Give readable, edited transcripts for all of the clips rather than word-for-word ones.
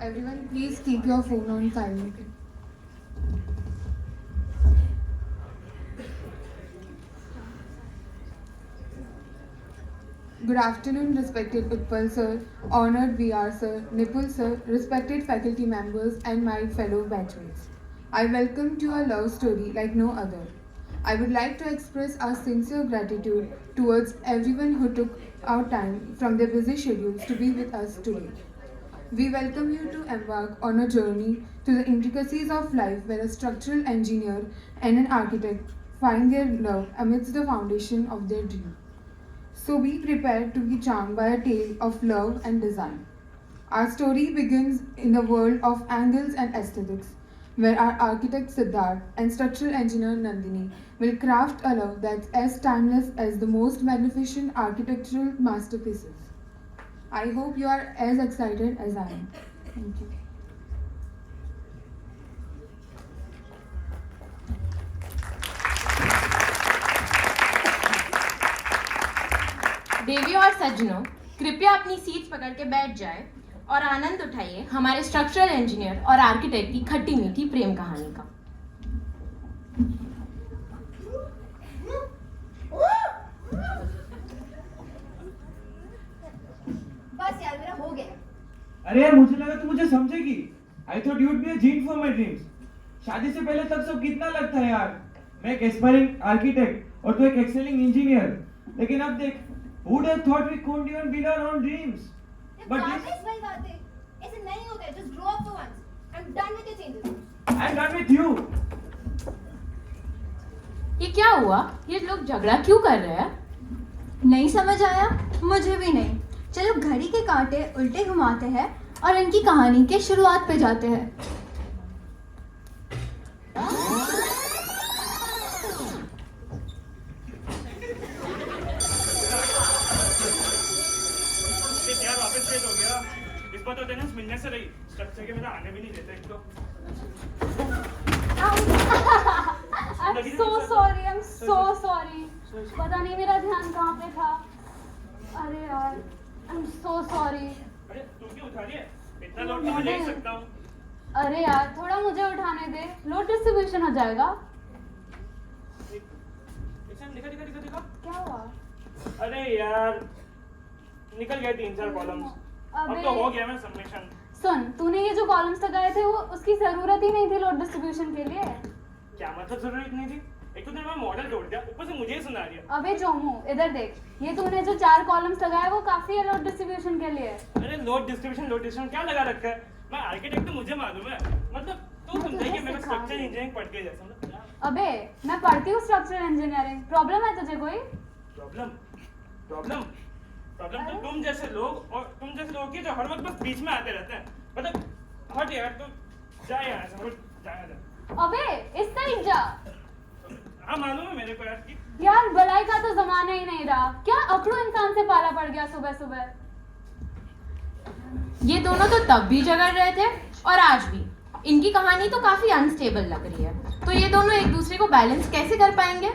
Everyone, please keep your phone on silent. Good afternoon, respected Utpal sir, honored VR sir, Nipul sir, respected faculty members, and my fellow batchmates. I welcome to a love story like no other. I would like to express our sincere gratitude towards everyone who took out time from their busy schedules to be with us today. We welcome you to embark on a journey to the intricacies of life where a structural engineer and an architect find their love amidst the foundation of their dream. So be prepared to be charmed by a tale of love and design. Our story begins in the world of angles and aesthetics, where our architect Siddharth and structural engineer Nandini will craft a love that's as timeless as the most magnificent architectural masterpieces. I hope you are as excited as I am. Thank you. देवी और सज्जनों, कृपया अपनी seats पकड़ के बैठ जाएं और आनंद उठाइए हमारे स्ट्रक्चरल इंजीनियर और आर्किटेक्ट की खट्टी मीठी प्रेम कहानी का। बस यार मेरा हो गया। अरे यार मुझे लगा तू मुझे समझेगी। I thought you would be a gene for my dreams. शादी से पहले तक सब कितना लगता है यार। मैं एक एस्पायरिंग आर्किटेक्ट और तू एक एक्सेलिंग इंजीनियर। लेकिन अब देख, who would have thought we couldn't even build our own dreams? But this, वही बात है। ऐसे नहीं होता है। Just grow up for once. I'm done with your changes. I'm done with you. ये क्या हुआ? ये लोग झगड़ा क्यों कर रहे हैं? नहीं समझ आया? मुझे भी नहीं। चलो घड़ी के कांटे उल्टे घुमाते हैं और इनकी कहानी के शुरुआत पे जाते हैं। यार वापस लेट हो गया। इस बार तो अटेंडेंस मिलने से रही। स्ट्रक्चर के मेरा आने भी नहीं देते एक तो। I'm so sorry. पता नहीं मेरा ध्यान कहाँ पे था। अरे यार, I'm so sorry. अरे तू क्यों उठा रही है? इतना लोड तो मैं ले ही सकता हूँ। अरे यार, थोड़ा मुझे उठाने दे। लोड डिस्ट्रीब्यूशन हो जाएगा। दिखा। क्या हुआ? अरे यार, निकल गए 3-4 कॉलम्स। अब तो हो गया मैं सबमिशन। सुन, तूने ये जो कॉलम्स लगाए थे वो उसकी जरूरत ही नहीं थी लोड डिस्ट्रीब्यूशन के लिए। क्या मतलब जरूरत नहीं थी? एक तो मैं मॉडल जोड़ दिया, ऊपर से मुझे ही सुना दिया। अबे जोमू, इधर देख। ये तूने जो 4 कॉलम्स लगाए वो काफी है लोड डिस्ट्रीब्यूशन के लिए। अरे लोड डिस्ट्रीब्यूशन क्या लगा रखा है? मैं आर्किटेक्ट तो मुझे मालूम है। मतलब तू समझेगी मैंने स्ट्रक्चर इंजीनियरिंग पढ़ के जैसा मतलब। अबे मैं पढ़ती हूँ स्ट्रक्चरल इंजीनियरिंग। प्रॉब्लम है तुझे कोई? प्रॉब्लम तो तुम जैसे लोग और तुम जैसे लोग की जो हर वक्त बस बीच में आते रहते हैं। मतलब हट यार, तो जा यहाँ से, हट जा। अबे इस साइड जा। हाँ मालूम है मेरे को यार कि यार भलाई का तो जमाना ही नहीं रहा। क्या अकड़ू इंसान से पाला पड़ गया सुबह सुबह। ये दोनों तो तब भी झगड़ रहे थे और आज भी। इनकी कहानी तो काफी अनस्टेबल लग रही है। तो ये दोनों एक दूसरे को बैलेंस कैसे कर पाएंगे?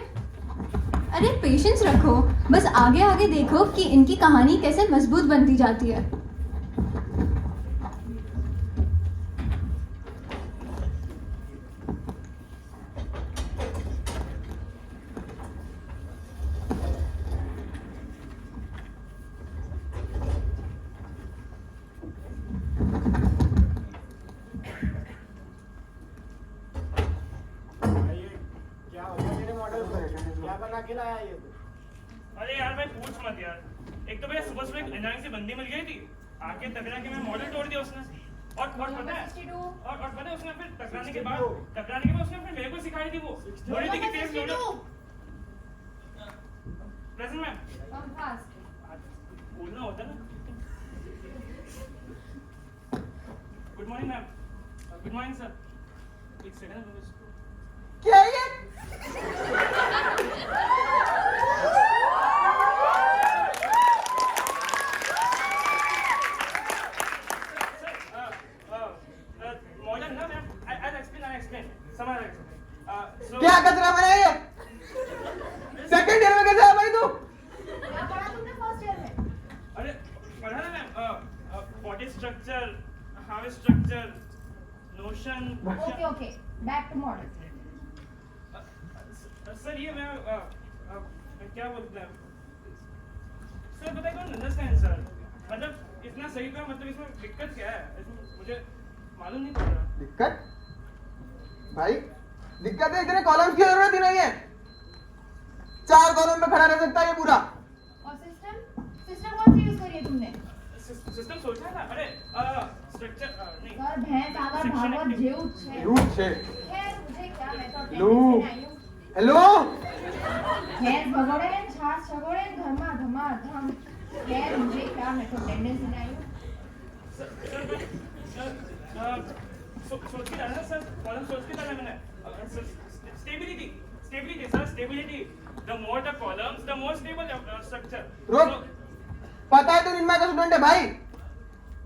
अरे पेशेंस रखो, बस आगे आगे देखो कि इनकी कहानी कैसे मजबूत बनती जाती है। अरे यार मैं पूछ मत यार। एक तो भैया सुबह एक अनायास से बंदी मिल गई थी। आके टकरा के मैं मॉडल तोड़ दिया उसने। और पता है उसने फिर टकराने के बाद उसने फिर मेरे को सिखाई थी वो। बोली थी कि फेस लोड प्रेजेंट मैम। बोलना होता है ना। Good morning ma'am. Good morning sir. एक सेकंड। क्या ये? मॉडल ना मैम। I'll explain. समझ रहे हो? क्या कचरा बना ये? सेकंड ईयर में कैसे आ भाई तू? क्या पढ़ा तुमने फर्स्ट ईयर में? अरे पढ़ा ना ma'am. Body structure, how structure notion Okay, okay. Back to model. Sir ये मैं क्या बोलते हैं सर बताइए कौन अंडरस्टैंड सर मतलब इतना सही था मतलब इसमें दिक्कत क्या है इसमें मुझे मालूम नहीं पड़ रहा दिक्कत भाई दिक्कत है इतने कॉलम्स की जरूरत ही नहीं है 4 कॉलम में खड़ा रह सकता है ये पूरा और सिस्टम कौन सी यूज करी है तुमने? सिस्टम सोचा था अरे स्ट्रक्चर नहीं सर भैंस आवर भागवत जेव छे झूठ छे खैर मुझे क्या मैं तो लो। अटेंडेंस आई हूं हेलो भैंस भगोड़े ने छाछ छगोड़े ने धर्मा धमा धम खैर मुझे क्या मैं तो अटेंडेंस में आई हूं सोच के डाला सर कॉलम सोच के डाला मैंने stability sir stability the more the columns the more stable structure रुक पता है तू निम्मा का स्टूडेंट है भाई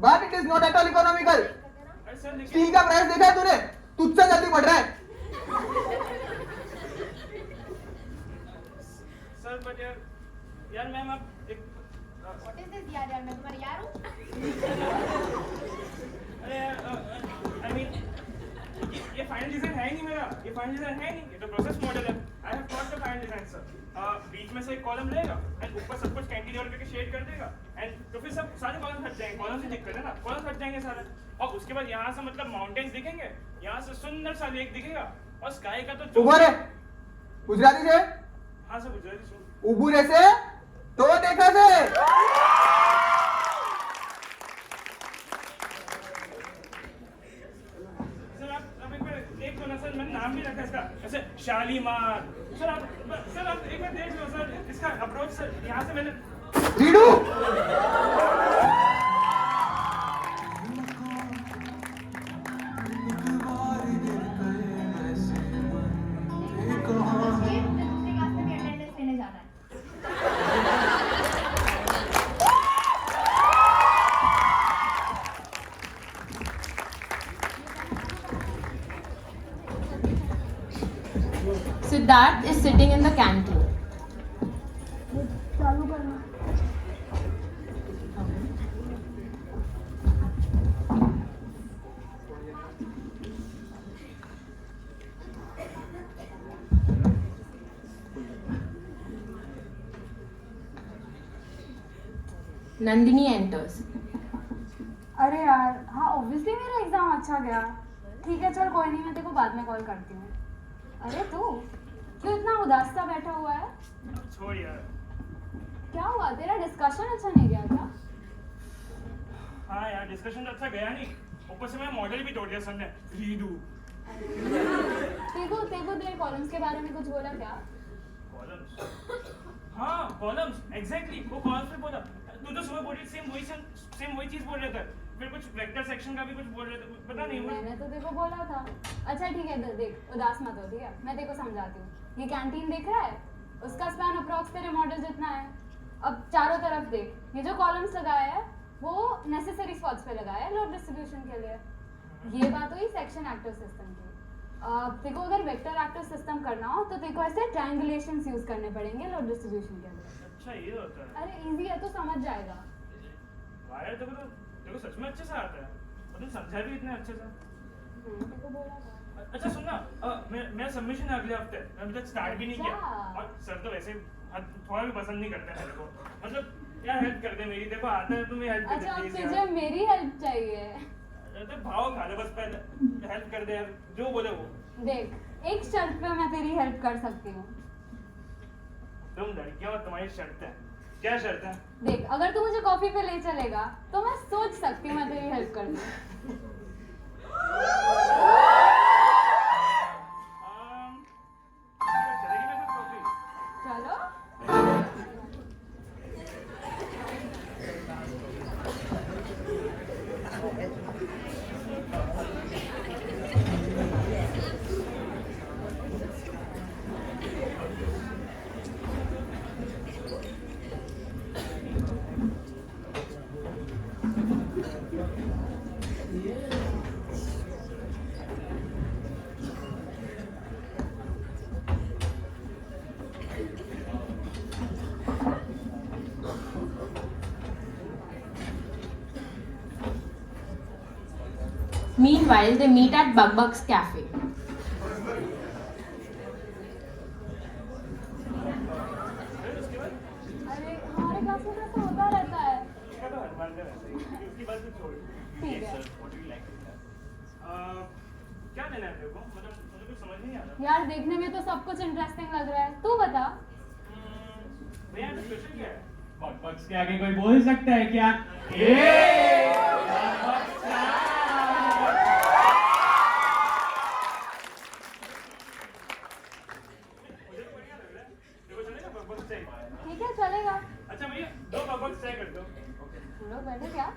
but it is not at all economical अरे सर लेकिन स्टील का प्राइस देखा है तूने तुझसे जल्दी बढ़ रहा है सर बट यार मैम आप एक व्हाट इज दिस यार मैं तुम्हारी यार हूं अरे आई मीन ये फाइनल डिजाइन है ही नहीं मेरा ये फाइनल डिजाइन है नहीं ये तो प्रोसेस मॉडल है I have got the final design sir बीच में से एक कॉलम लेगा एंड ऊपर सब कुछ कैंटिलीवर करके शेड कर देगा एंड तो फिर सब सारे कॉलम हट जाएंगे कॉलम से दिक्कत है ना कॉलम हट जाएंगे सारे और उसके बाद यहाँ से मतलब माउंटेन्स दिखेंगे यहाँ से सुंदर सा लेक दिखेगा और स्काई का तो उबर है गुजराती से हाँ सर गुजराती सुन उबूरे से तो देखा से सर आप एक बार देख लो ना सर मैंने नाम भी रखा है इसका जैसे शालीमार सर आप एक बार देख लो सर इसका अप्रोच सर यहाँ से मैंने रीडू दूसरी क्लास में भी अटेंडेंस लेने जाना है Siddharth is sitting in the canteen. चालू करना Nandini enters. अरे यार हाँ ऑब्वियसली मेरा एग्जाम अच्छा गया ठीक है चल कोई नहीं मैं तेरे को बाद में कॉल करती हूँ अरे तू क्यों इतना उदास सा बैठा हुआ है छोड़ यार क्या हुआ तेरा डिस्कशन अच्छा नहीं गया क्या हाँ यार डिस्कशन तो अच्छा गया नहीं ऊपर से मैं मॉडल भी तोड़ दिया सर ने रीडू तेको तेरे कॉलम्स के बारे में कुछ बोला क्या कॉलम्स हाँ कॉलम्स एग्जैक्टली वो कॉलम्स पे बोला तू तो सुबह बोल रही सेम वही चीज बोल रहा था फिर कुछ वेक्टर सेक्शन का भी कुछ बोल रहे थे पता नहीं मैंने तो तेरे को बोला था अच्छा ठीक है देख उदास मत हो ठीक है मैं तेरे को समझाती हूँ ये कैंटीन देख रहा है उसका स्पैन अप्रॉक्स तेरे मॉडल जितना है अब चारों तरफ देख ये जो कॉलम्स लगाया है वो नेसेसरी स्पॉट्स पे लगाया है लोड डिस्ट्रीब्यूशन के लिए ये बात हुई सेक्शन एक्टिव सिस्टम की तेरे को अगर वेक्टर एक्टिव सिस्टम करना हो तो तेरे को ऐसे ट्रायंगुलेशंस यूज करने पड़ेंगे लोड डिस्ट्रीब्यूशन के लिए अच्छा ये होता है अरे इजी है तो समझ जाएगा वायर देखो सच में अच्छे से आता है और तुम समझा भी इतने अच्छे से मैंने तेरे को बोला था अच्छा सुनना मेरा सबमिशन है अगले हफ्ते मैं अभी तक स्टार्ट भी नहीं किया क्या? और सर तो वैसे थोड़ा भी पसंद नहीं करते मेरे को मतलब यार हेल्प कर दे मेरी देखो आता है तुम्हें हेल्प कर अच्छा अब दे तुझे मेरी हेल्प चाहिए तो भाव खा ले बस पहले हेल्प कर दे यार जो बोले वो देख एक शर्त पे मैं तेरी हेल्प कर सकती हूँ तुम लड़कियां और तुम्हारी शर्त है क्या शर्त है देख अगर तू मुझे कॉफी पे ले चलेगा तो मैं सोच सकती हूँ मैं तेरी हेल्प कर दूँ चलेगी मेरे साथ कॉफी चलो Meanwhile, they meet at Bug's cafe. अरे हमारे क्लास में तो ऐसा होता रहता है। उसका तो हर बार का वैसे ही, उसकी बात तो छोड़। ठीक है। क्या लेना है तेरे को? मतलब मुझे कुछ समझ नहीं आ रहा। यार देखने में तो सब कुछ इंटरेस्टिंग लग रहा है, तू बता। भैया स्पेशल क्या है? बक्स के आगे कोई बोल सकता है क्या? मुझे तो बढ़िया लग रहा है। तेरे को चलेगा बकबक चाय? ठीक है चलेगा। अच्छा भैया 2 बकबक चाय कर दो। तुम लोग बैठे क्या?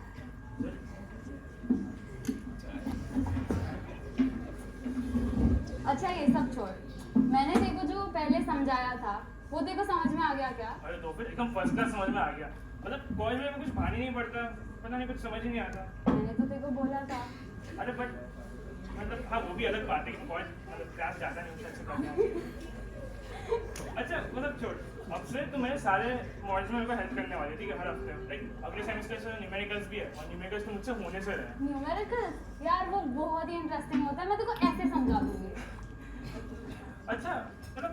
अच्छा ये सब छोड़, मैंने देखो जो पहले समझाया था वो देखो समझ में आ गया क्या? अरे तो फिर एकदम फर्स्ट क्लास समझ में आ गया। मतलब कॉलेज में कुछ भान ही नहीं पड़ता, पता नहीं कुछ समझ ही नहीं आता। मैंने तो देखो बोला था। अरे बट मतलब हाँ वो भी अलग बात है कि कॉलेज मतलब क्लास ज़्यादा नहीं होता अच्छा करना। अच्छा मतलब छोड़, अब से तो मेरे सारे मॉड्यूल्स में मेरे को हेल्प करने वाले, ठीक है, हर हफ्ते। लाइक अगले सेमेस्टर से न्यूमेरिकल्स भी है और न्यूमेरिकल्स तो मुझसे होने से रहे। न्यूमेरिकल्स यार वो बहुत ही इंटरेस्टिंग होता है, मैं तेको ऐसे समझा दूंगी। अच्छा मतलब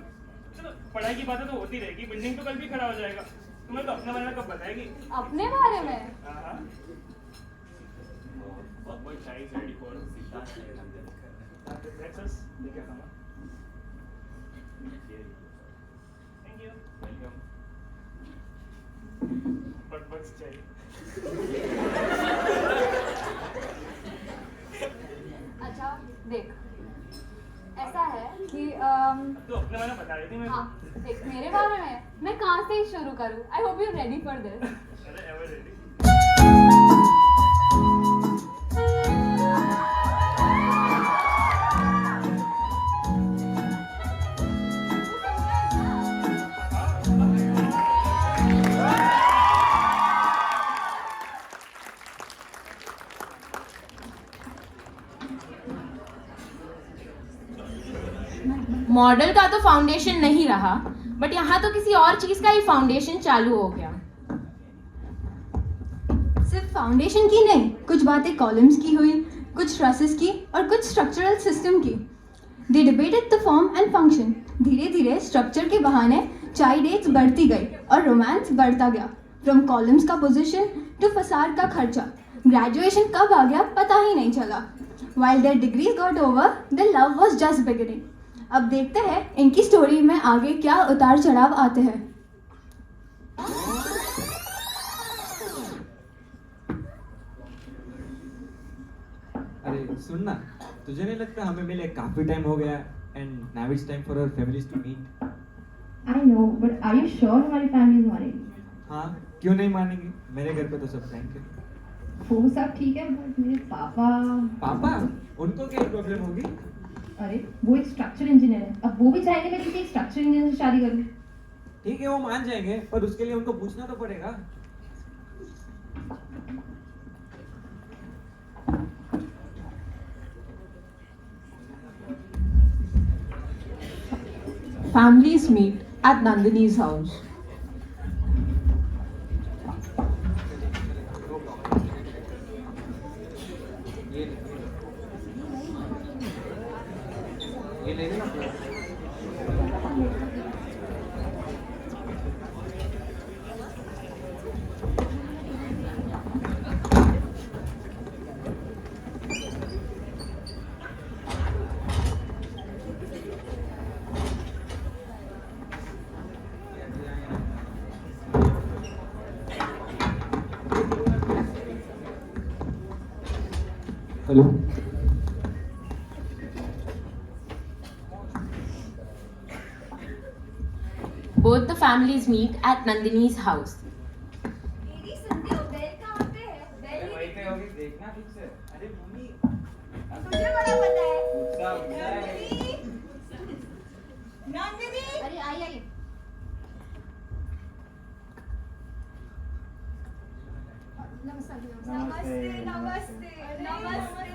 चलो पढ़ाई की बातें तो होती रहेगी, बिल्डिंग तो कल भी खड़ा हो जाएगा। तुम्हें तो अपने बारे में कब बताएगी? अपने बारे में? हाँ That's us. ठीक है खाना। Thank you. Welcome. बकबक चाय। अच्छा देख, ऐसा है कि तो अपने बारे में बता रही थी मेरे को। हाँ देख मेरे बारे में मैं कहाँ से ही शुरू करूँ? I hope you ready for this. अरे ever ready? मॉडल का तो फाउंडेशन नहीं रहा, बट यहाँ तो किसी और चीज का ही फाउंडेशन चालू हो गया। सिर्फ फाउंडेशन की नहीं, कुछ बातें कॉलम्स की हुई, कुछ ट्रसेस की और कुछ स्ट्रक्चरल सिस्टम की। They debated the form and function. धीरे धीरे स्ट्रक्चर के बहाने चाय डेट्स बढ़ती गई और रोमांस बढ़ता गया। फ्रॉम कॉलम्स का पोजीशन टू फसाद का खर्चा, ग्रेजुएशन कब आ गया पता ही नहीं चला। While their degrees got over, their love was just beginning. अब देखते हैं इनकी स्टोरी में आगे क्या उतार चढ़ाव आते हैं। अरे सुन ना, तुझे नहीं लगता हमें मिले काफी टाइम हो गया and now it's time for our families to meet? I know, but are you sure हमारी फैमिलीज मानेगी? हाँ, क्यों नहीं मानेंगे? मेरे घर पे तो सब फ्रेंक है। वो सब ठीक है, बट मेरे पापा। पापा? उनको क्या प्रॉब्लम होगी? अरे वो एक स्ट्रक्चर इंजीनियर है, अब वो भी चाहेंगे मैं किसी एक स्ट्रक्चर इंजीनियर से शादी करूं। ठीक है, वो मान जाएंगे, पर उसके लिए उनको पूछना तो पड़ेगा। Families meet at Nandini's house. ये ले लेना। Hello. Both the families meet at Nandini's house. मेरी सुनती हो, बेल कहाँ पे है? बेल ही वहीं पे होगी, देखना ठीक से। अरे मम्मी, तुझे बड़ा पता है। गुस्सा होता है। नंदिनी। अरे आई आई। नमस्ते नमस्ते नमस्ते नमस्ते नमस्ते।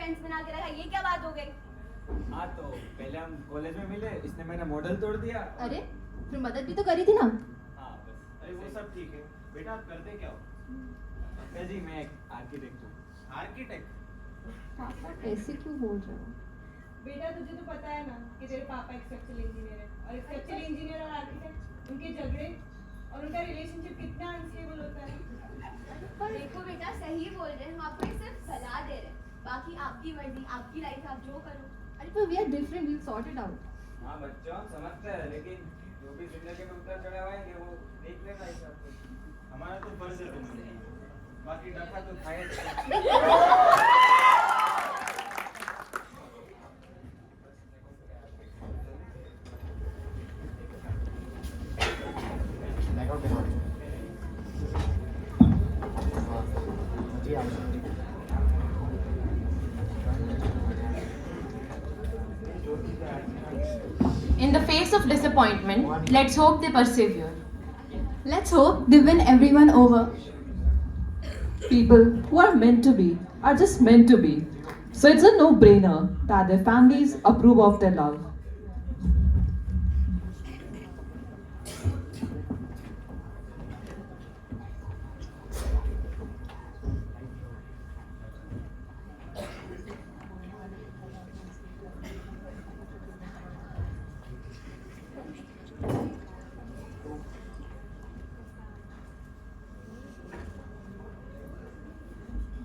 फ्रेंड्स बना के रखा, ये क्या बात हो गई? हाँ तो पहले हम कॉलेज में मिले, इसने मेरा मॉडल तोड़ दिया। अरे फिर मदद भी तो करी थी ना। हाँ बस, अरे वो सब ठीक है। बेटा आप करते क्या हो? अंकल जी मैं एक आर्किटेक्ट हूँ। आर्किटेक्ट? पापा ऐसे क्यों बोल रहे हो? बेटा तुझे तो पता है ना कि तेरे पापा एक स्ट्रक्चरल इंजीनियर है, और एक स्ट्रक्चरल इंजीनियर और आर्किटेक्ट, उनके झगड़े और उनका रिलेशनशिप कितना अनस्टेबल होता है। पर देखो बेटा, सही बोल रहे हैं, हम आपको एक सिर्फ सलाह दे रहे हैं, बाकी आपकी मर्जी, आपकी लाइफ, आप जो करो। अरे पर we are different, we sort it out. हाँ बच्चों हम समझते हैं, लेकिन जो भी जिंदगी में उतर चढ़ाव आएंगे वो देख लेना इस आपको। हमारा तो फर्ज है तुम्हें, बाकी डखा तो खाए। In the face of disappointment, let's hope they persevere. Let's hope they win everyone over. People who are meant to be are just meant to be. So it's a no-brainer that their families approve of their love.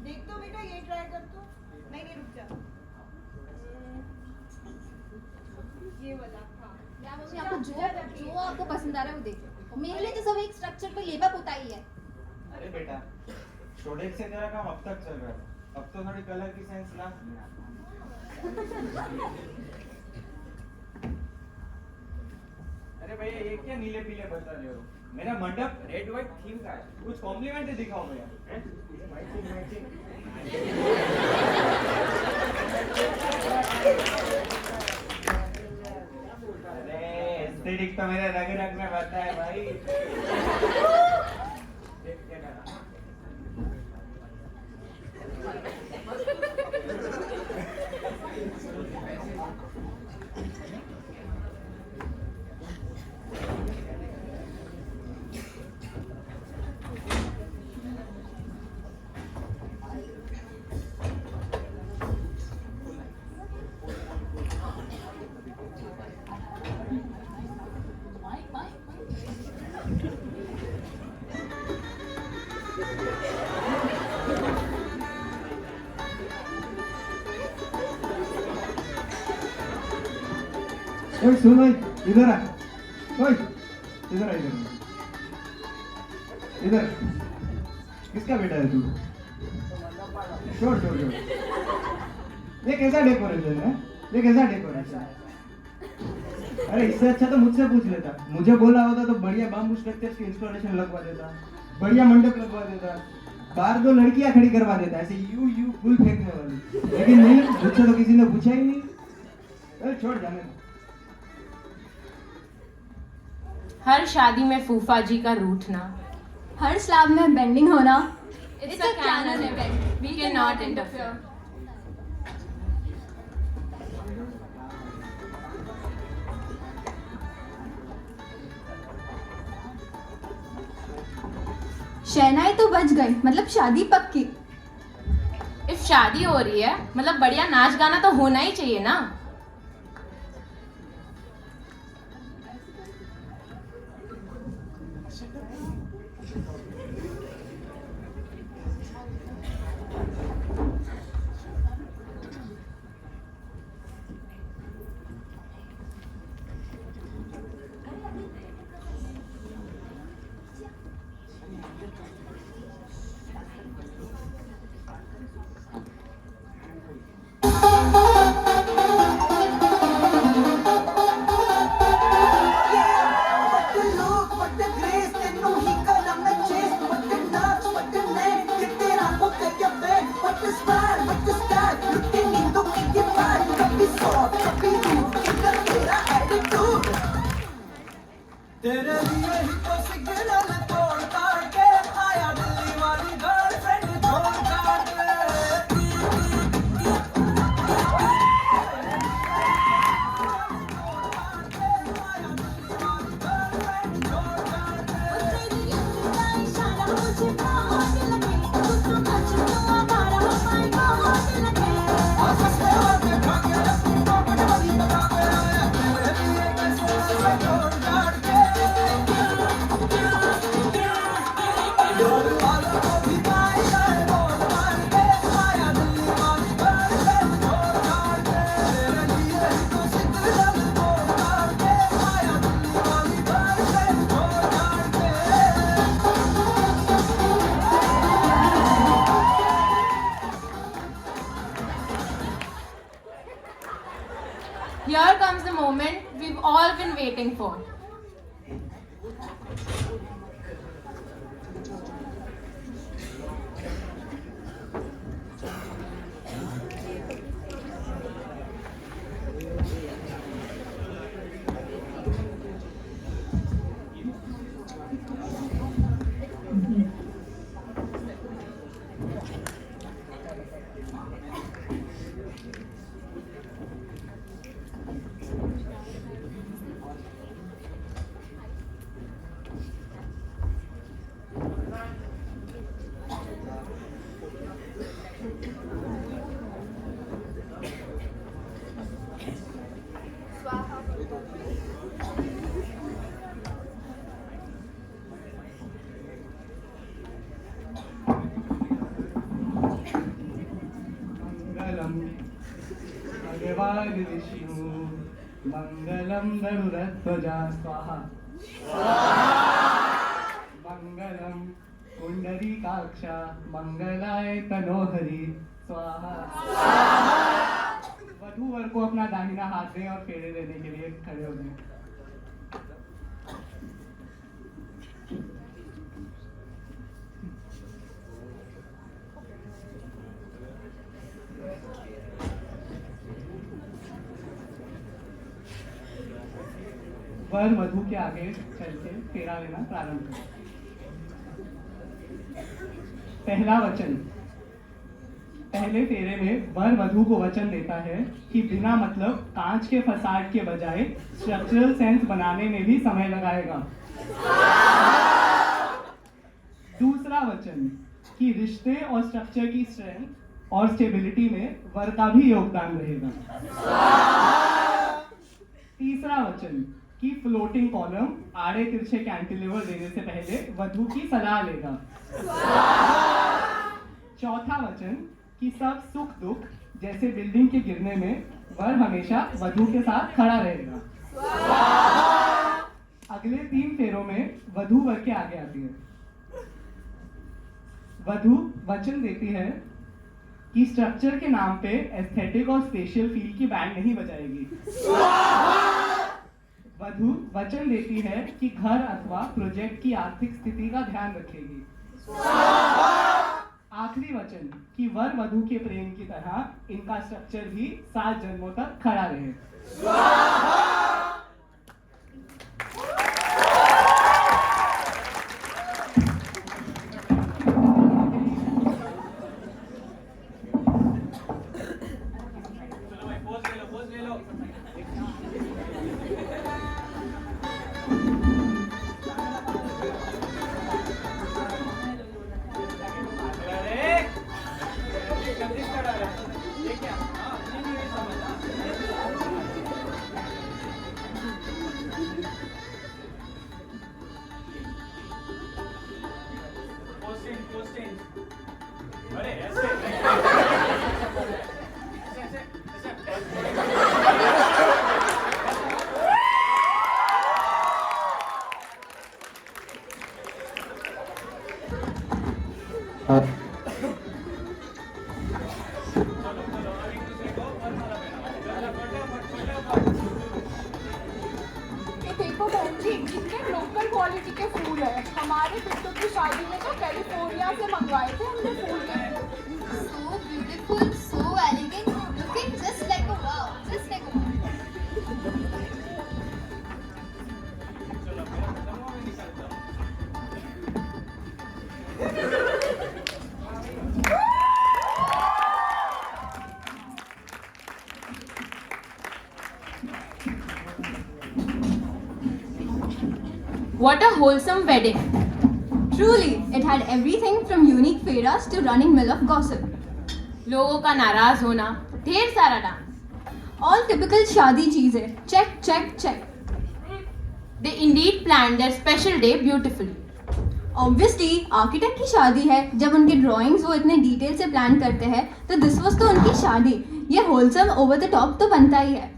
देख तो बेटा, ये try कर तो। नहीं नहीं, रुक जा। ये वाला, हाँ। या मम्मी आपको जो आपको पसंद आ रहा है वो देखो। मेरे लिए तो सब एक स्ट्रक्चर पे लेपा पुताई है। अरे बेटा, प्रोडक्ट से तेरा काम अब तक चल रहा है, अब तो थोड़ी कलर की सेंस ला। अरे भैया ये क्या नीले पीले बता रहे हो? मेरा मंडप रेड व्हाइट थीम का है, कुछ कॉम्प्लीमेंट दिखाओ भैया। Matching matching. अरे एस्थेटिक तो मेरे रग रग में बता है भाई। देख क्या करा। ओए सुन भाई, इधर आ। ओए इधर आ, इधर किसका बेटा है तू? छोड़ छोड़ छोड़। ये कैसा डेकोरेशन है? ये कैसा डेकोरेशन है? अरे इससे अच्छा तो मुझसे पूछ लेता, मुझे बोला होता तो बढ़िया बाम्बू स्ट्रक्चर्स की इंस्टॉलेशन लगवा देता, बढ़िया मंडप लगवा देता, बाहर 2 लड़कियां खड़ी करवा देता, ऐसे यू फूल फेंकने वाली। लेकिन नहीं, मुझसे तो किसी ने पूछा ही नहीं। अरे छोड़, जाने दो। हर शादी में फूफा जी का रूठना, हर स्लैब में बेंडिंग होना। It's a canon event. We cannot interfere. शहनाई तो बच गई, मतलब शादी पक्की। If शादी हो रही है मतलब बढ़िया नाच गाना तो होना ही चाहिए ना। तेरे लिए ही तो सिग्नल तोड़ काट के आया दिल्ली वाली गर्लफ्रेंड छोड़ काट के। we've all been waiting for. भगवान विष्णु मंगलम गरुड़ध्वजा स्वाहा मंगलम पुंडरीकाक्षा मंगलाय तनोहरि स्वाहा। वधू वर को अपना दाहिना हाथ दें और फेरे देने के लिए खड़े हो जाएं। वर वधू के आगे चल के फेरा लेना प्रारंभ करें। पहला वचन। पहले फेरे में वर वधू को वचन देता है कि बिना मतलब कांच के फसाड के बजाय स्ट्रक्चरल सेंस बनाने में भी समय लगाएगा। दूसरा वचन कि रिश्ते और स्ट्रक्चर की स्ट्रेंथ और स्टेबिलिटी में वर का भी योगदान रहेगा। तीसरा वचन कि फ्लोटिंग कॉलम आड़े तिरछे कैंटिलीवर देने से पहले वधू की सलाह लेगा। चौथा वचन कि सब सुख दुख जैसे बिल्डिंग के गिरने में वर हमेशा वधू के साथ खड़ा रहेगा। अगले 3 फेरों में वधू वर के आगे आती है। वधू वचन देती है कि स्ट्रक्चर के नाम पे एस्थेटिक और स्पेशियल फील की बैंड नहीं बजाएगी। वधू वचन देती है कि घर अथवा प्रोजेक्ट की आर्थिक स्थिति का ध्यान रखेगी। आखिरी वचन कि वर वधू के प्रेम की तरह इनका स्ट्रक्चर भी 7 जन्मों तक खड़ा रहे। देखो बहन जी, कितने लोकल क्वालिटी के फूल है। हमारे बिट्टू की शादी में तो कैलिफोर्निया से मंगवाए थे हमने फूल। So beautiful, so elegant, looking just like a wow, just like a wow. What a wholesome wedding. Truly, it had everything from unique fairas to running mill of gossip. लोगों का नाराज होना, ढेर सारा डांस. All typical शादी चीजें. Check, check, check. They indeed planned their special day beautifully. Obviously, architect की शादी है. जब उनके ड्राइंग्स वो इतने डिटेल से प्लान करते हैं, तो दिस वाज तो उनकी शादी. ये होलसम ओवर द टॉप तो बनता ही है.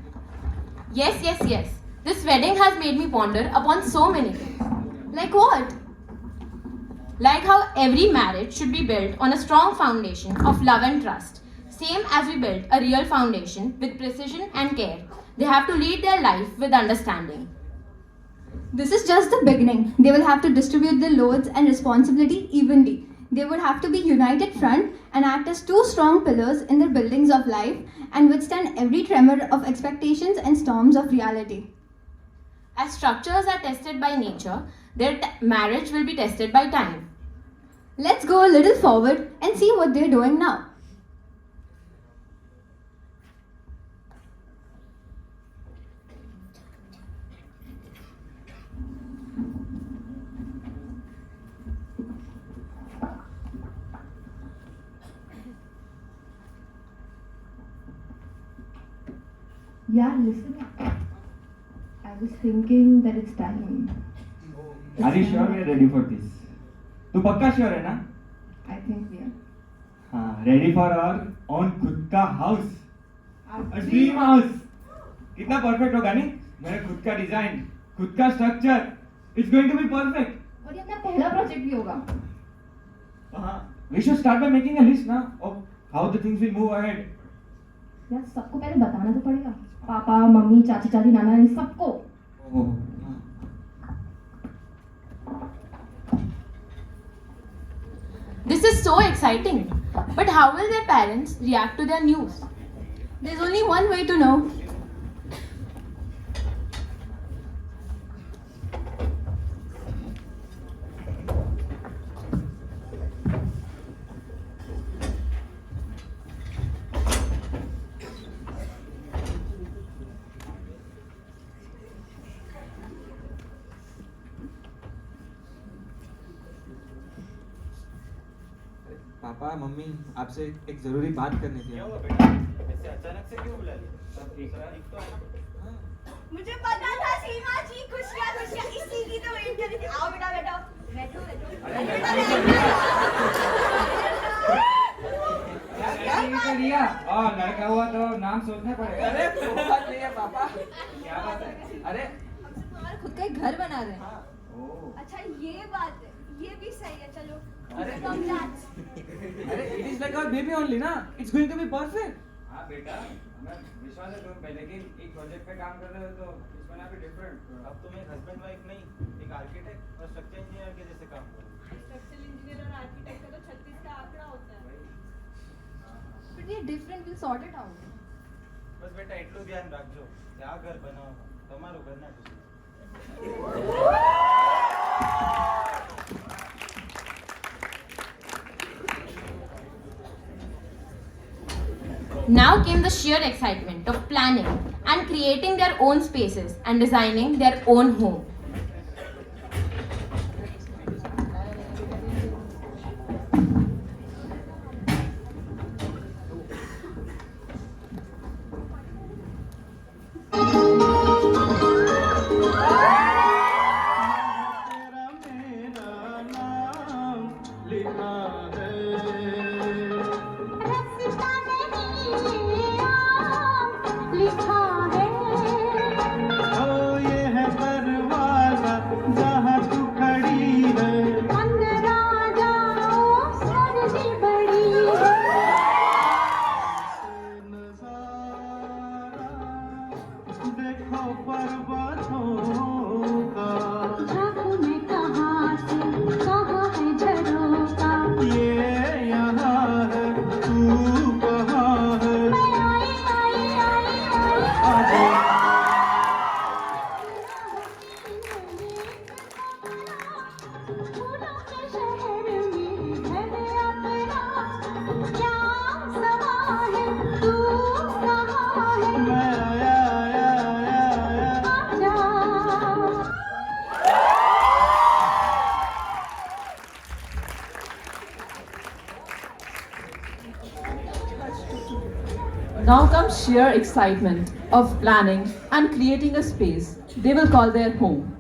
Yes, yes, yes. This wedding has made me ponder upon so many things. Like what? Like how every marriage should be built on a strong foundation of love and trust, same as we built a real foundation with precision and care They have to lead their life with understanding. This is just the beginning. They will have to distribute the loads and responsibility evenly. They would have to be united front and act as two strong pillars in the buildings of life and withstand every tremor of expectations and storms of reality. As structures are tested by nature, their marriage will be tested by time. Let's go a little forward and see what they're doing now. Yeah, listen. I was thinking that it's time. Are you sure we are ready for this? तू पक्का sure है ना? I think we are. हाँ, ready for our own खुद का house. Our A dream house. कितना perfect होगा नहीं? मेरा खुद का design, खुद का structure. It's going to be perfect. और ये अपना पहला प्रोजेक्ट भी होगा. हाँ, we should start by making a list ना of how the things will move ahead. यार सबको पहले बताना तो पड़ेगा. पापा, मम्मी, चाची, चाची, नाना, नानी सबको. Oh. This is so exciting. But how will their parents react to their news? There's only one way to know. Papa mummy आपसे एक जरूरी बात करनी थी. क्या हुआ बेटा? ऐसे अचानक से क्यों बुला लिया? सब ठीक तो है ना? मुझे पता था सीमा जी खुशियाँ खुशियाँ इसी की तो वेट कर रही थी. आओ बेटा बैठो. बैठो लिया और लड़का हुआ तो नाम सोचना पड़ेगा. अरे वो बात नहीं है पापा. क्या बात है? अरे तुम्हारा खुद का एक घर बना रहे हैं. अच्छा ये बात है. ये भी सही है. चलो. अरे Congrats. अरे it is like our baby only ना. It's going to be perfect. हाँ बेटा, हमें विश्वास है तुम पहले कि एक प्रोजेक्ट पे काम कर रहे हो तो it's gonna be different. अब तुम एक हस्बैंड वाइफ नहीं, एक आर्किटेक्ट और स्ट्रक्चर इंजीनियर के जैसे काम करो. स्ट्रक्चरल इंजीनियर और आर्किटेक्ट का तो 36 का आंकड़ा होता है. But we are different. We'll sort it out. बस बेटा એટલું ધ્યાન રાખજો કે આ ઘર બનાવવામાં તમારું ઘર ના તૂટે. Now came the sheer excitement of planning and creating their own spaces and designing their own home. Now comes sheer excitement of planning and creating a space they will call their home.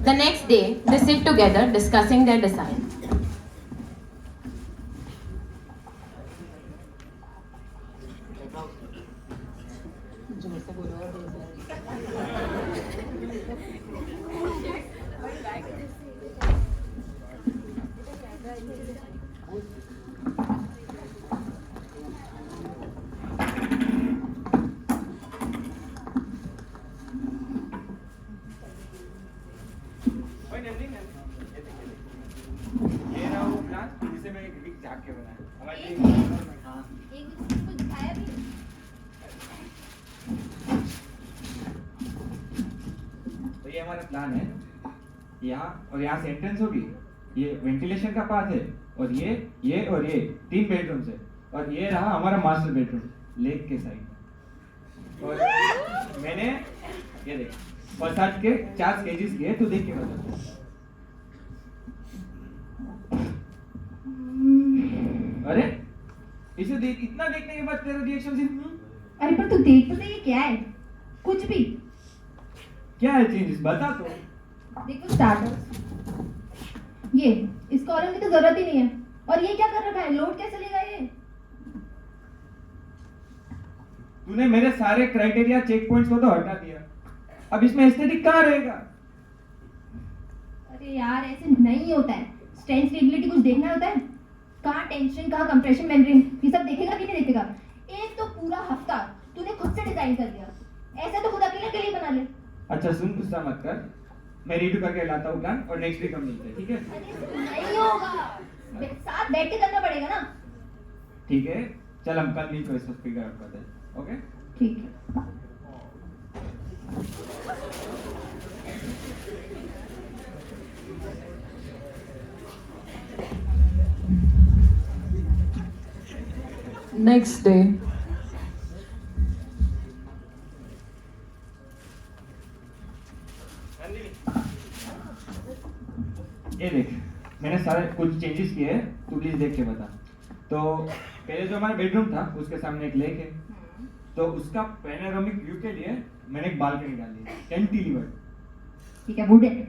The next day, they sit together discussing their design. से बोलो ओए नंदी, ये रहा वो plan जिसे मैं एक week झाग के बनाया हमारे एक हाँ कुछ दिखाया भी नहीं। तो ये हमारा प्लान है। यहाँ और यहाँ से एंट्रेंस होगी, ये वेंटिलेशन का पाथ है, और ये और ये 3 बेडरूम्स है, और ये रहा हमारा मास्टर बेडरूम लेक के साइड। और मैंने ये देख फसाद के 4 स्केचेस किए, तो देख के बता। अरे इसे देख, इतना देखने के बाद तेरा रिएक्शन सिर्फ अरे पर तू देख तो सही, क्या है? कुछ भी क्या है चेंजेस बता तो। देखो स्टार्टर्स, ये इस कॉलम की तो जरूरत ही नहीं है। और ये क्या कर रखा है? लोड कैसे लेगा ये? तूने मेरे सारे क्राइटेरिया चेक पॉइंट्स को तो हटा दिया, अब इसमें एस्थेटिक कहाँ रहेगा? अरे यार ऐसे नहीं होता है। स्ट्रेंथ स्टेबिलिटी कुछ देखना होता है। कहाँ टेंशन, कहाँ कंप्रेशन मेम्ब्रेन, ये सब देखेगा कि नहीं देखेगा? एक तो पूरा हफ्ता तूने खुद से डिजाइन कर दिया, ऐसा तो खुद अकेले के लिए बना ले। अच्छा सुन, गुस्सा मत कर, मैं रीडू करके लाता हूँ प्लान और नेक्स्ट वीक हम मिलते हैं, ठीक है? अरे नहीं होगा, साथ बैठ के करना पड़ेगा ना। ठीक है, चल हम कल मिलकर इसको फिगर आउट करते हैं, ओके? ठीक है। Next day. ये देख, मैंने सारे कुछ चेंजेस किए हैं, तू प्लीज देख के बता। तो पहले जो हमारा बेडरूम था उसके सामने एक लेक है, तो उसका पैनोरामिक व्यू के लिए मैंने एक बालकनी डाली है, कैंटिलीवर। ठीक है, वुड है।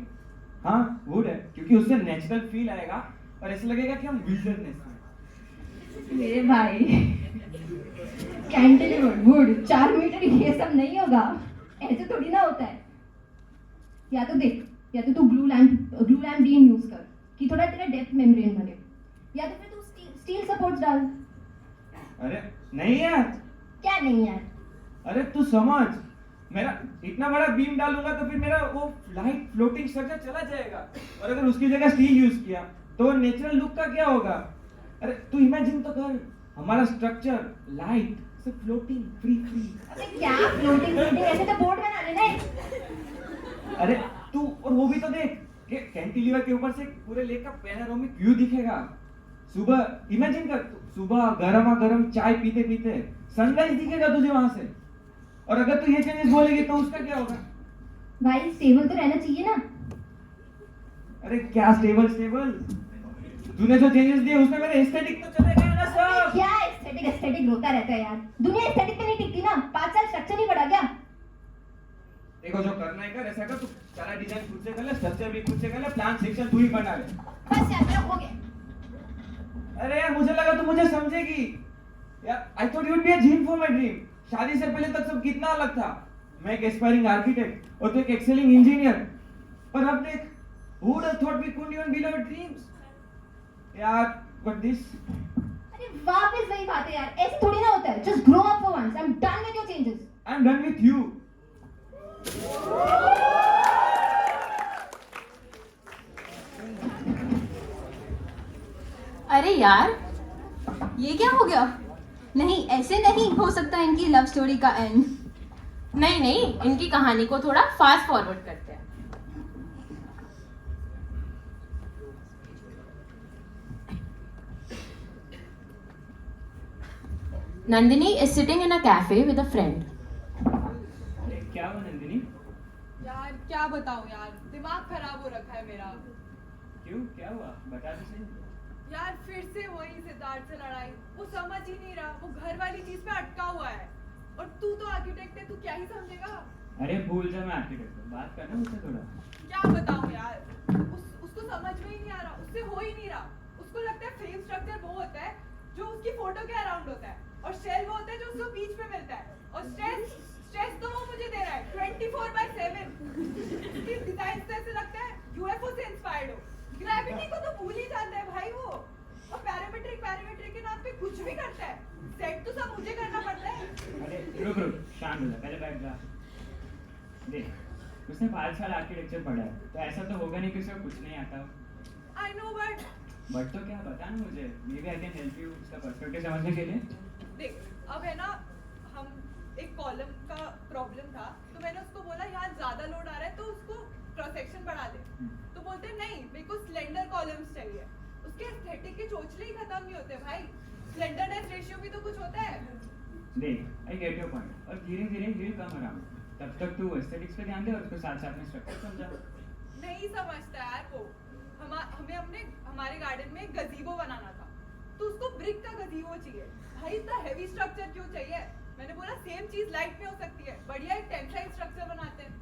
हाँ वुड है, क्योंकि उससे नेचुरल फील आएगा और ऐसा लगेगा कि हम विल्डरनेस में। मेरे भाई कैंटिलीवर, वुड, 4 मीटर, ये सब नहीं होगा, ऐसे थोड़ी ना होता है। या तो देख, या तो तू ग्लू लैम्प बीम यूज कर कि थोड़ा तेरा डेप्थ मेम्ब्रेन बने, या तो फिर तू स्टील सपोर्ट्स डाल। अरे नहीं यार। क्या नहीं यार? अरे तू समझ, मेरा इतना बड़ा बीम डालूंगा तो फिर मेरा वो लाइट फ्लोटिंग स्ट्रक्चर चला जाएगा, और अगर उसकी जगह स्टील यूज किया तो नेचुरल लुक का क्या होगा? अरे तू इमेजिन तो कर, हमारा स्ट्रक्चर लाइट से फ्लोटिंग फ्री। अबे क्या फ्लोटिंग, ऐसे तो बोर्ड बना लेना है। अरे तू और वो भी तो देख कि कैंटिलीवर के ऊपर से पूरे लेक का पैनोरामिक व्यू दिखेगा। सुबह इमेजिन कर, सुबह गरमा चाय पीते पीते सनराइज दिखेगा तुझे वहां से। और अगर तू ये चेंजेस बोलेगी तो उसका क्या होगा? भाई स्टेबल तो रहना चाहिए ना। अरे क्या स्टेबल, तूने जो चेंजेस दिए उसमें मेरे एस्थेटिक तो चले गए ना सब। क्या एस्थेटिक रोता रहता है यार, दुनिया एस्थेटिक पे नहीं टिकती ना। 5 साल स्ट्रक्चर नहीं बढ़ा क्या? देखो जो करना है कर, ऐसा कर तू सारा डिजाइन खुद से कर ले, स्ट्रक्चर भी खुद से कर ले, प्लान सेक्शन तू ही बना ले। बस यार मेरा हो गया। अरे यार मुझे लगा तू मुझे समझेगी यार। I thought you would be a gene for my dream. शादी से पहले तक सब कितना अलग था, मैं एक एस्पायरिंग आर्किटेक्ट और तू एक एक्सेलिंग इंजीनियर। पर अब देख, who would have thought we couldn't even build our dreams? यार but this, अरे वापस वही बात है यार, ऐसे थोड़ी ना होता है। Just grow up for once, I am done with your changes. I'm done with you. अरे यार, ये क्या हो गया? नहीं, ऐसे नहीं हो सकता इनकी लव स्टोरी का एंड। नहीं, इनकी कहानी को थोड़ा फास्ट फॉरवर्ड करते हैं। Nandini is sitting in a cafe with a friend. क्या हुआ नंदिनी? यार क्या बताऊं यार, दिमाग खराब हो रखा है मेरा। क्यों, क्या हुआ बता तो सही। यार फिर से वही सिद्धार्थ से लड़ाई, वो समझ ही नहीं रहा, वो घर वाली चीज पे अटका हुआ है। और तू तो आर्किटेक्ट है, तू क्या ही समझेगा? अरे भूल जा, मैं आर्किटेक्ट हूँ, बात करना मुझसे थोड़ा। क्या बताऊं यार, उसको समझ में ही नहीं आ रहा, उससे हो ही नहीं रहा। उसको लगता है फ्रेम स्ट्रक्चर वो होता है जो उसकी फोटो के अराउंड होता है, और शेल वो होता है जो उसको बीच पे मिलता है, और स्ट्रेस तो शैडो। ग्रेविटी को तो भूल ही जाता है भाई वो, और पैरामीट्रिक के नाम पे कुछ भी करता है। सेट तो सब मुझे करना पड़ता है। अरे रुक शांत हो जा, पहले बैठ जा। देख उसने 5 साल आर्किटेक्चर पढ़ा है, तो ऐसा तो होगा नहीं कि उसे कुछ नहीं आता हो। I know बट तो क्या बता ना मुझे, maybe I can help you उसका पर्सपेक्टिव समझने के लिए। देख अब है ना, हम एक कॉलम का प्रॉब्लम था, तो मैंने उसको बोला यहाँ ज्यादा लोड आ रहा है तो उसको क्रॉस सेक्शन बढ़ा दे। तो बोलते हैं नहीं मेरे को स्लेंडर कॉलम्स चाहिए। उसके एस्थेटिक के चोचले ही खत्म नहीं होते भाई, स्लेंडरनेस रेशियो भी तो कुछ होता है। देख आई गेट योर पॉइंट, और धीरे धीरे ही विल कम अराउंड। तब तक तू एस्थेटिक्स पे ध्यान दे और उसके साथ साथ में स्ट्रक्चर समझा। नहीं समझता यार वो। हमें हमारे गार्डन में गजीबो बनाना था, तो उसको ब्रिक का गजीबो चाहिए। भाई इतना हेवी स्ट्रक्चर क्यों चाहिए? मैंने बोला सेम चीज लाइट में हो सकती है, बढ़िया एक टेंसाइल स्ट्रक्चर बनाते हैं।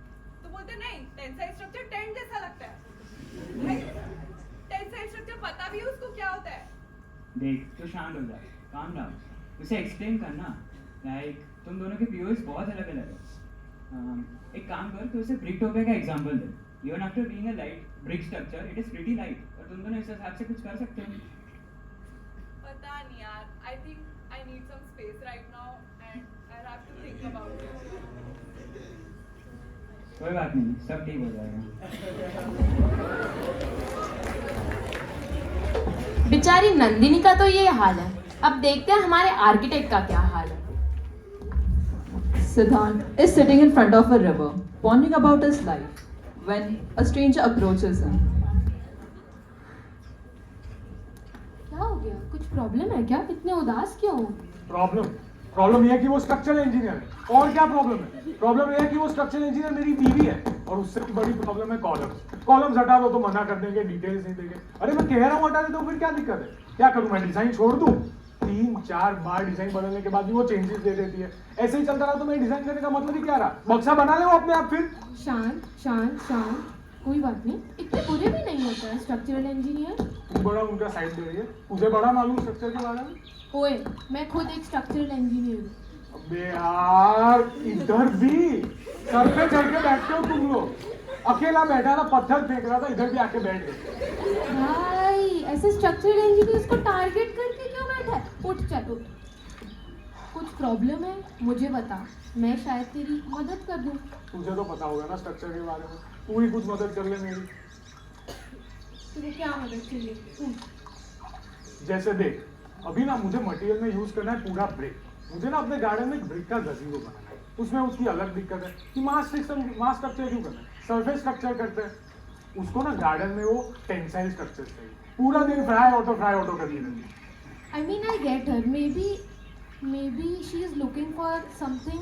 तो बोलते नहीं टेंसाइल स्ट्रक्चर टेंट जैसा लगता है। भाई टेंसाइल स्ट्रक्चर पता भी है उसको क्या होता है? देख तू शांत हो जा, काम डाउन, उसे एक्सप्लेन करना। लाइक तुम दोनों के पीओएस बहुत अलग अलग है। एक काम कर, तो उसे ब्रिकटोपिया का example they. Even after being a light brick structure it is pretty light, और तुम दोनों इस हिसाब से कुछ कर सकते हो। पता नहीं यार, I think I need some space right now and I have to think about it. कोई बात नहीं, सब ठीक हो जाएगा। बेचारी नंदिनी का तो ये हाल है, अब देखते हैं हमारे आर्किटेक्ट का क्या हाल है। Siddhant is sitting in front of a river, pondering about his life, when a stranger approaches him. क्या हो गया? कुछ प्रॉब्लम है क्या? इतने उदास क्यों हो? प्रॉब्लम यह है कि वो स्ट्रक्चरल इंजीनियर है। और क्या प्रॉब्लम है? प्रॉब्लम यह है कि वो स्ट्रक्चरल इंजीनियर मेरी बीवी है, और उससे भी बड़ी प्रॉब्लम है कॉलम्स हटा दो तो मना कर देंगे, डिटेल्स नहीं देंगे। अरे मैं कह रहा हूँ हटा दे, तो फिर क्या दिक्कत है? क्या करूँ मैं, डिजाइन छोड़ दूँ? 3-4 बार डिजाइन बदलने के बाद भी वो चेंजेस दे देती है। ऐसे ही चलता रहा तो मैं डिजाइन करने का मतलब ही क्या रहा? बक्सा बना ले वो अपने आप। फिर शांत शांत शांत, कोई बात नहीं, इतने बुरे भी नहीं होते हैं स्ट्रक्चरल इंजीनियर। तू बड़ा उनका साइड दे रही है, तुझे बड़ा मालूम स्ट्रक्चर के बारे में? ओए, मैं खुद एक स्ट्रक्चरल इंजीनियर हूँ। अबे यार, इधर भी सर पे चढ़ के बैठते हो तुम लोग। अकेला बैठा था, पत्थर फेंक रहा था, इधर भी आके बैठ गए। भाई ऐसे स्ट्रक्चरल इंजीनियर्स को टारगेट करके क्यों बैठा है? उठ चल उठ। कुछ प्रॉब्लम है मुझे बता, मैं शायद तेरी मदद कर दूँ। तुझे तो पता होगा ना स्ट्रक्चर के बारे में, तू ही कुछ मदद कर ले मेरी। तुझे क्या मदद चाहिए? जैसे देख, अभी ना मुझे मटेरियल में यूज करना है पूरा ब्रिक। मुझे ना अपने गार्डन में एक ब्रिक का गजीबो बनाना है। उसमें उसकी अलग दिक्कत है कि मास स्ट्रक्चर क्यों करना है, सरफेस स्ट्रक्चर करते हैं। उसको ना गार्डन में वो टेंसाइल स्ट्रक्चर चाहिए। पूरा दिन फ्राई ऑटो करती रहती है। I mean I get her. Maybe she is looking for something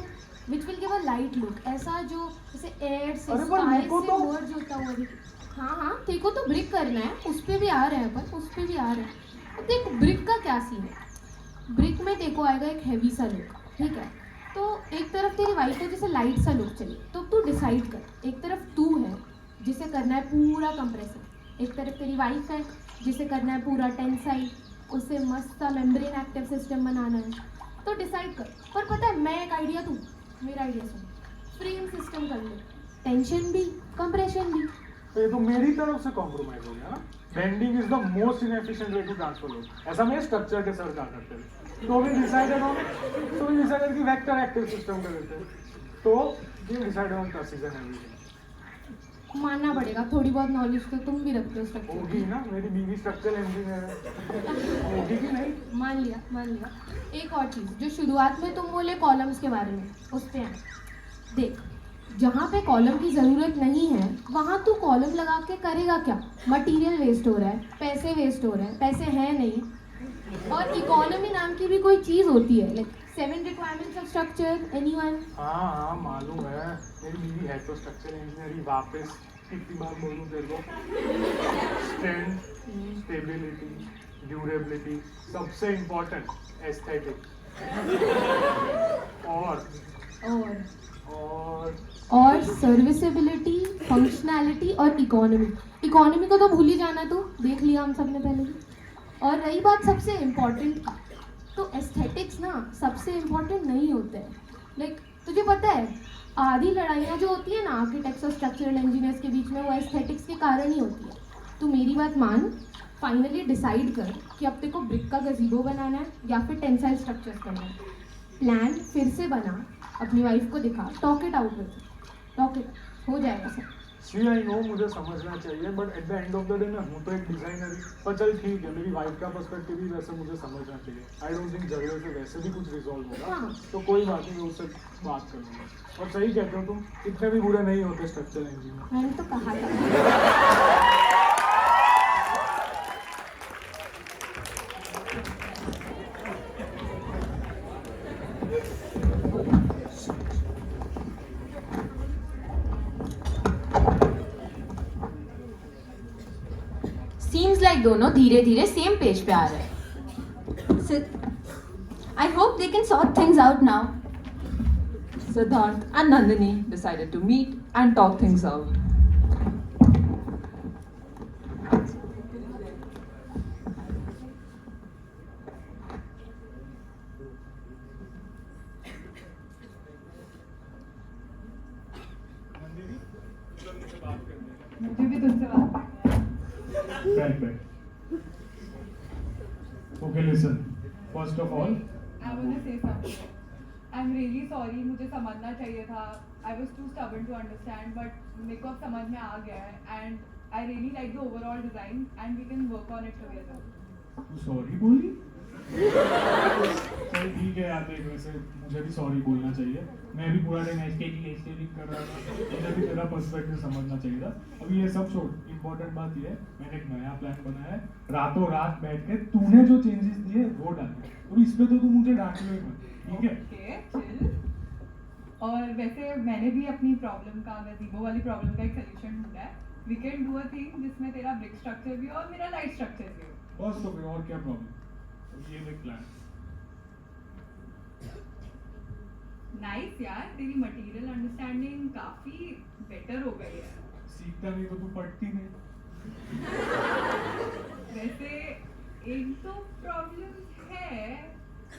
which will give a light look. ऐसा जो जैसे एयर से अरे पर स्काई मेरे को से तो- मर्ज होता हुआ दिखे। हाँ तेरे को तो ब्रिक करना है, उस पे भी आ रहे हैं अपन, उस पे भी आ रहे हैं। अब देख ब्रिक का क्या सीन है। ब्रिक में तेरे को आएगा एक हैवी सा लुक, ठीक है? तो एक तरफ तेरी वाइफ को जैसे लाइट सा लुक चाहिए, तो तू डिसाइड कर। एक तरफ तू है जिसे करना है पूरा कंप्रेसर, एक तरफ तेरी वाइफ है जिसे करना है पूरा टेंसाइल, उसे मस्त सा मेम्ब्रेन एक्टिव सिस्टम बनाना है। तो डिसाइड कर। पर पता है मैं एक आइडिया दूँ, मेरा आइडिया सुन, फ्रेम सिस्टम कर ले, टेंशन भी कंप्रेशन भी। तो ये तो मेरी तरफ से कॉम्प्रोमाइज हो गया ना। Bending is the most inefficient way to transfer load, ऐसा मेरे स्ट्रक्चर के सर कहा करते थे। तो वी डिसाइडेड कि वेक्टर एक्टिव सिस्टम कर देते हैं। तो we decided on precision everything. मानना पड़ेगा, थोड़ी बहुत नॉलेज तो तुम भी रखते हो स्ट्रक्चर होगी की। ना, मेरी बीवी स्ट्रक्चरल इंजीनियर है, होगी कि नहीं? मान लिया। एक और चीज़ जो शुरुआत में तुम बोले कॉलम्स के बारे में, उस पे हैं। देख, जहाँ पे कॉलम की ज़रूरत नहीं है वहाँ तू कॉलम लगा के करेगा क्या? मटेरियल वेस्ट हो रहा है, पैसे वेस्ट हो रहे हैं, पैसे हैं नहीं। और इकोनॉमी नाम की भी कोई चीज़ होती है, like 7 requirements of structure, anyone? हाँ मालूम है, मेरी बीवी है तो स्ट्रक्चरल इंजीनियर ही। वापस कितनी बार बोलूँ तेरे को? स्ट्रेंथ, स्टेबिलिटी, ड्यूरेबिलिटी, सबसे इम्पोर्टेंट एस्थेटिक, और सर्विसेबिलिटी, फंक्शनैलिटी और इकोनॉमी को तो भूल ही जाना, तू देख लिया हम सब ने पहले ही। और रही बात सबसे इम्पोर्टेंट की, तो एस्थेटिक्स ना सबसे इम्पोर्टेंट नहीं होते हैं। लाइक तुझे पता है आधी लड़ाइयाँ जो होती है ना आर्किटेक्ट्स और स्ट्रक्चरल इंजीनियर्स के बीच में, वो एस्थेटिक्स के कारण ही होती है। तू मेरी बात मान, फाइनली डिसाइड कर कि अब तेरे को ब्रिक का गजीबो बनाना है या फिर टेंसाइल स्ट्रक्चर्स करना है। प्लान फिर से बना, अपनी वाइफ को दिखा, talk it out with, talk it, हो जाएगा सब। सी आई नो मुझे समझना चाहिए, but at the end of the day मैं हूँ तो एक डिज़ाइनर ही। पर चल ठीक है, मेरी वाइफ का पर्सपेक्टिव भी वैसे मुझे समझना चाहिए। आई डोंट थिंक झगड़े से वैसे भी कुछ रिजॉल्व होगा, हाँ। तो कोई बात नहीं, मैं उससे बात कर लूँगा। और सही कहते हो तुम, इतने भी बुरे नहीं होते स्ट्रक्चरल इंजीनियर। मैंने तो कहा था। सीम्स लाइक दोनों धीरे धीरे सेम पेज पे आ रहे हैं। I hope they can sort things out now. Siddharth and Nandini decided to meet and talk things out. मुझे भी तुझसे बात Back. Okay, listen. First of all, I want to say something. I'm really sorry. मुझे समझना चाहिए था. I was too stubborn to understand, but मेरे को अब समझ में आ गया है. And I really like the overall design, and we can work on it together. तू सॉरी बोली? चल ठीक है यार, देख वैसे मुझे भी सॉरी बोलना चाहिए। मैं भी पूरा दिन एस्केटिंग कर रहा था, मुझे भी तेरा पर्सपेक्टिव समझना चाहिए था। अभी ये सब छोड़, इम्पोर्टेंट बात ये है, मैंने एक नया प्लान बनाया है। रातों रात बैठ के तूने जो चेंजेस दिए वो डाले, और इस पे तो तू मुझे डांट ले मत, ठीक है? Okay, chill. और वैसे मैंने भी अपनी प्रॉब्लम का, गज़ीबो वाली प्रॉब्लम का एक सोल्यूशन ढूंढा है. We can do a thing जिसमें तेरा ब्रिक स्ट्रक्चर भी हो और मेरा लाइट स्ट्रक्चर भी हो. बस तो फिर और क्या प्रॉब्लम? ये देख प्लान। नाइस यार, तेरी मटेरियल अंडरस्टैंडिंग काफी बेटर हो गई है. सीखता नहीं तो तू पढ़ती नहीं। वैसे एक दो प्रॉब्लम है,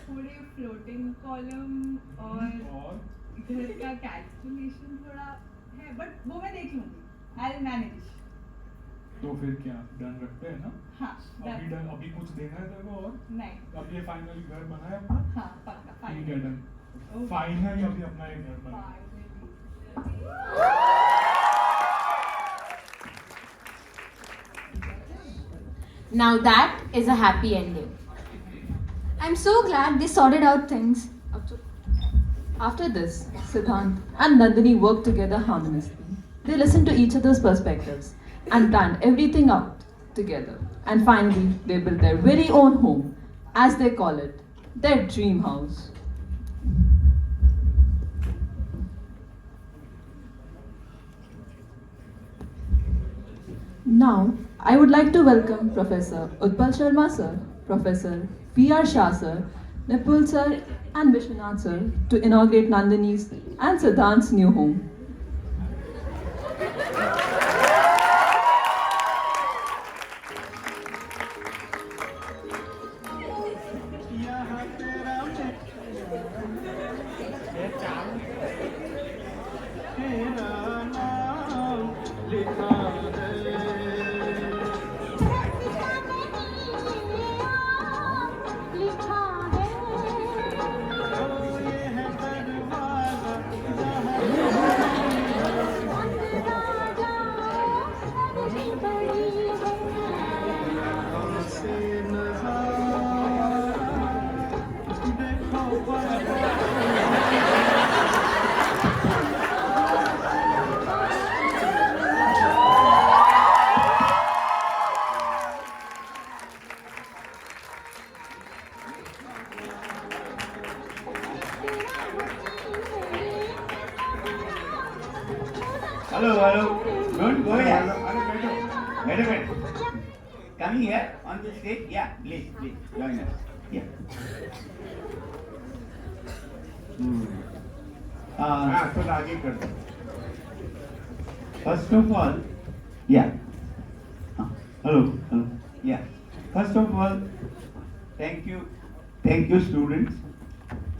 थोड़े फ्लोटिंग कॉलम और इधर का कैलकुलेशन थोड़ा है, बट वो मैं देख लूंगी. I will manage. तो फिर क्या डन रखते हैं ना? हाँ, अभी डन, अभी कुछ देना है तेरे को और? नहीं. अब ये फाइनली घर बना है अपना? हाँ, पक्का. ठीक है, डन. फाइनली अभी अपना एक घर बना है. Now that is a happy ending. I'm so glad they sorted out things. After this, Siddhant and Nandini worked together harmoniously. They listened to each other's perspectives and planned everything out together. And finally, they built their very own home, as they call it, their dream house. Now, I would like to welcome Professor Utpal Sharma sir, Professor P.R. Shah sir, Nipul sir and Vishwanath sir to inaugurate Nandini's and Siddhant's new home. Hello. Don't go here. Wait. Coming here on the stage. Yeah, please, join us. Yeah. तो आगे कर दो. First of all, yeah. Hello. Yeah. First of all, thank you, students.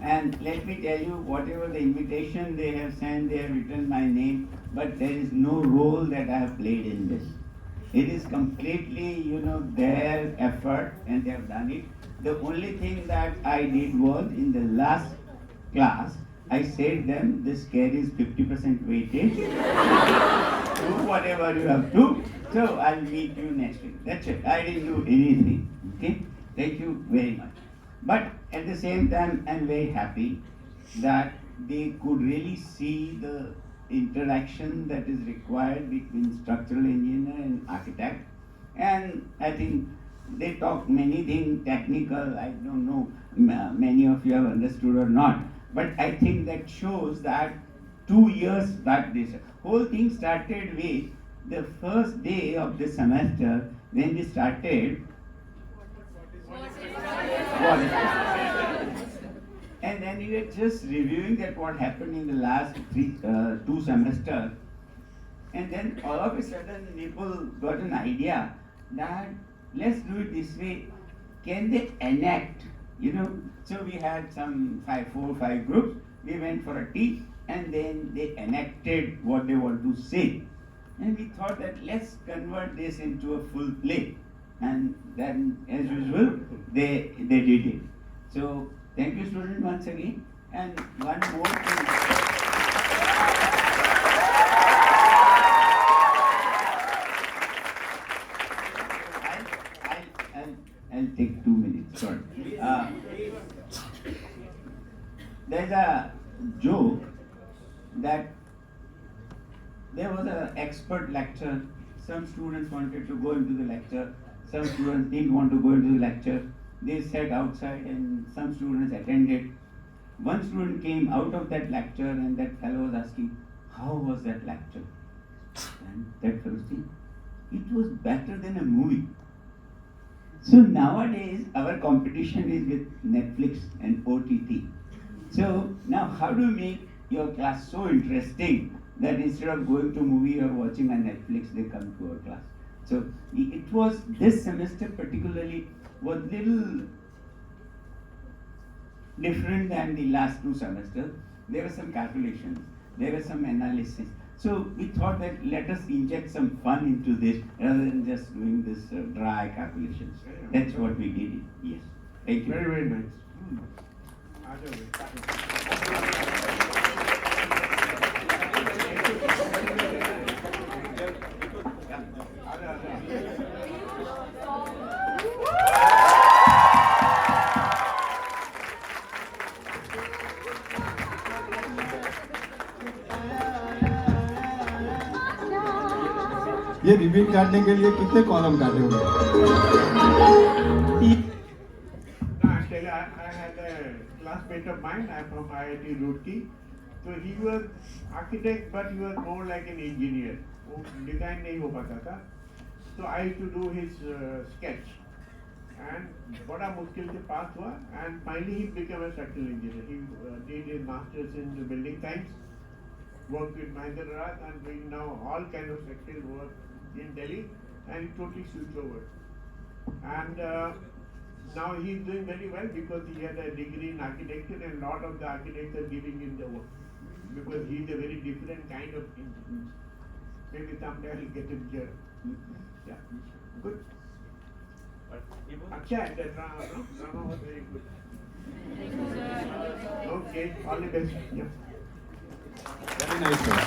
And let me tell you, whatever the invitation they have sent, they have written my name, but there is no role that I have played in this. It is completely, their effort, and they have done it. The only thing that I did was in the last class, I said them, this carries 50% weightage. Do whatever you have to. So I'll meet you next week. That's it. I didn't do anything. Okay? Thank you very much. But at the same time, I'm very happy that they could really see the interaction that is required between structural engineer and architect. And I think they talk many things technical. I don't know many of you have understood or not. But I think that shows that 2 years back, this whole thing started with the first day of the semester when we started. And then we were just reviewing that what happened in the last 2 semesters. And then all of a sudden, Nipul got an idea that let's do it this way. Can they enact? So we had some 4 or 5 groups. We went for a tea, and then they enacted what they want to say. And we thought that let's convert this into a full play. And then, as usual, they did it. So thank you, students, once again. And one more thing. I'll take 2 minutes. Sorry. There's a joke that there was an expert lecture. Some students wanted to go into the lecture. Some students didn't want to go into the lecture. They sat outside and some students attended. One student came out of that lecture and that fellow was asking, how was that lecture? And that fellow said, it was better than a movie. So nowadays our competition is with Netflix and OTT. So now how do you make your class so interesting that instead of going to movie or watching on Netflix, they come to our class? So it was this semester particularly was little different than the last 2 semesters. There were some calculations, there was some analysis. So we thought that let us inject some fun into this rather than just doing this dry calculations. That's what we did. Yes. Thank you. Very, very nice. ये ribbon काटने के लिए कितने column काटे होंगे? Actually, I had a classmate of mine. I'm from IIT Roorkee. So he was architect, but he was more like an engineer. वो design नहीं हो पाता था. So I used to do his sketch, and बड़ा मुश्किल से पास हुआ. And finally he became a structural engineer. He did his masters in building science, worked with Mahindra Raj, and doing now all kind of structural work in Delhi, and he totally switched over. And now he is doing very well because he had a degree in architecture, and a lot of the architects are giving him the work because he is a very different kind of engineer. Maybe someday I will get him here. Yeah, good. Acha, the drama was very good. Okay, all the best. Yeah. Very nice, sir.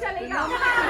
चलेगा